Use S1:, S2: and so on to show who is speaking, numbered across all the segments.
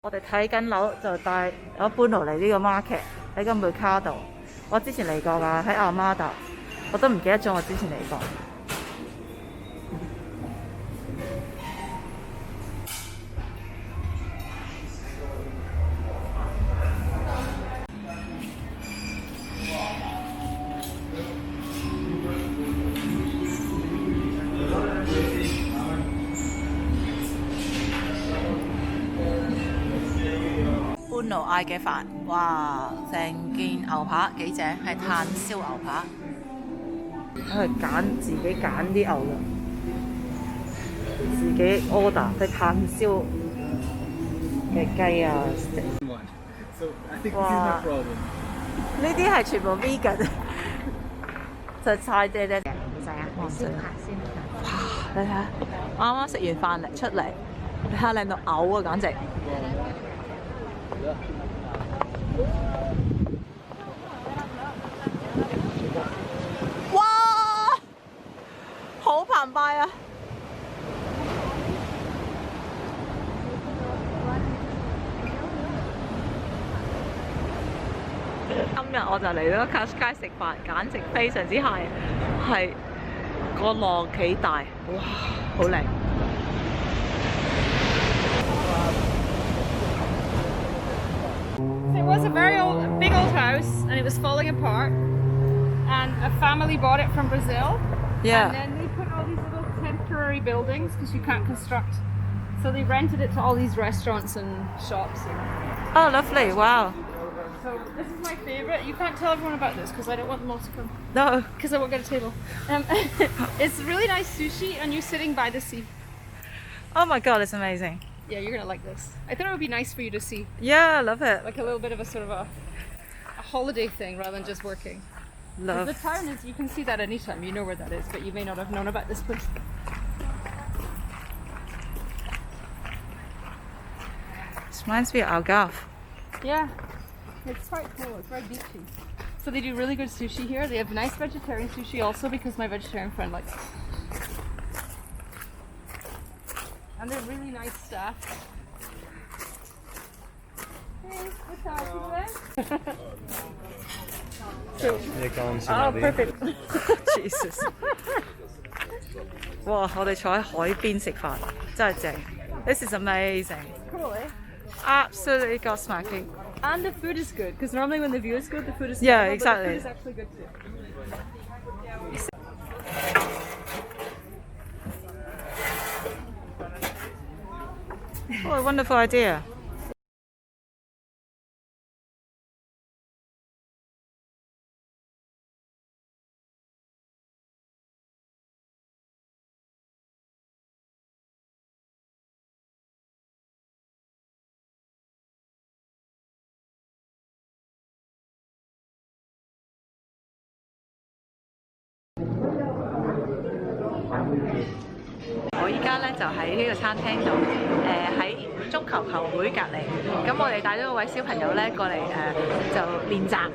S1: 我哋睇緊樓就帶我搬落嚟呢個 market 喺個 Mercado。我之前嚟過㗎，喺 Almada， 我都唔記得咗我之前嚟過。搬路嗌嘅飯，哇！成件牛扒幾正，係炭燒牛扒。我係自己揀啲牛肉，自己 order 係炭燒嘅雞啊！哇！呢啲係全部 vegan， 就菜啫啫。哇！真係，哇！你睇下，啱啱食完飯嚟出嚟，你睇下靚到嘔啊！簡直。哇！好澎湃啊！今日我就嚟咗 Cascais 食飯，簡直非常之 high， 係個浪幾大，哇！好靚。
S2: It was a big old house, and it was falling apart. And a family bought it from Brazil.
S1: Yeah.
S2: And then they put all these little temporary buildings because you can't construct. So they rented it to all these restaurants and shops.
S1: Oh, lovely! Wow.
S2: So this is my favorite. You can't tell everyone about this because I don't want them all to come.
S1: No.
S2: Because I won't get a table. It's really nice sushi, and you're sitting by the sea.
S1: Oh my God, it's amazing.
S2: Yeah, you're gonna like this. I thought it would be nice for you to see,
S1: Yeah, I love it.
S2: like a little bit of a sort of a holiday thing rather than just working.
S1: Love.
S2: The town is, you can see that anytime. You know where that is, but you may not have known about this place.
S1: This reminds me of Algarve.
S2: Yeah, it's quite cool. It's very beachy. So they do really good sushi here. They have nice vegetarian sushi also because my vegetarian friend likes it. And they're really nice staff. Hey, what's up? So, oh, perfect.
S1: Jesus. 哇！我哋坐喺海邊食飯，真係正。This is amazing.
S2: Cool, eh?
S1: Absolutely gobsmacking.
S2: And the food is good because normally when the view is good, the food is
S1: Yeah,
S2: terrible,
S1: exactly.
S2: But the food is actually good too.
S1: What a wonderful idea.我依家咧就喺呢個餐廳度，喺足球球會隔離。咁我哋帶咗位小朋友咧過嚟就練習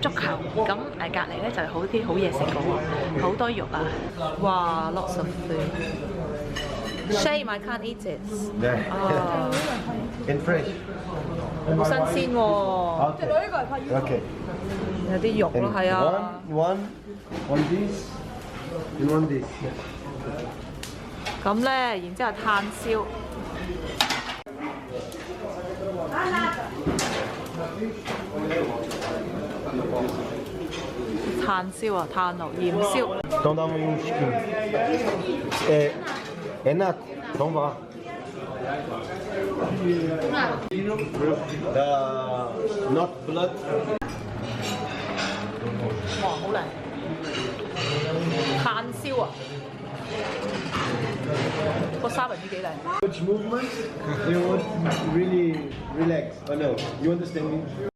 S1: 足球。咁隔離咧就好啲好嘢食嘅喎，好多肉啊！哇 ，lots of food. Shame I can't eat it. Oh.
S3: In fresh.
S1: 好新鮮喎。
S3: Okay.
S1: 有啲肉咯，係啊。
S3: One this, and one this.
S1: 咁咧，然之後炭燒。炭燒啊，炭爐鹽燒。
S3: Então dá um chiquinho. É nato, então vá. Not blood.
S1: 哇，好靚！炭燒啊！個三文魚幾靚。
S3: Which movement you want really relax? Oh no, you understand me?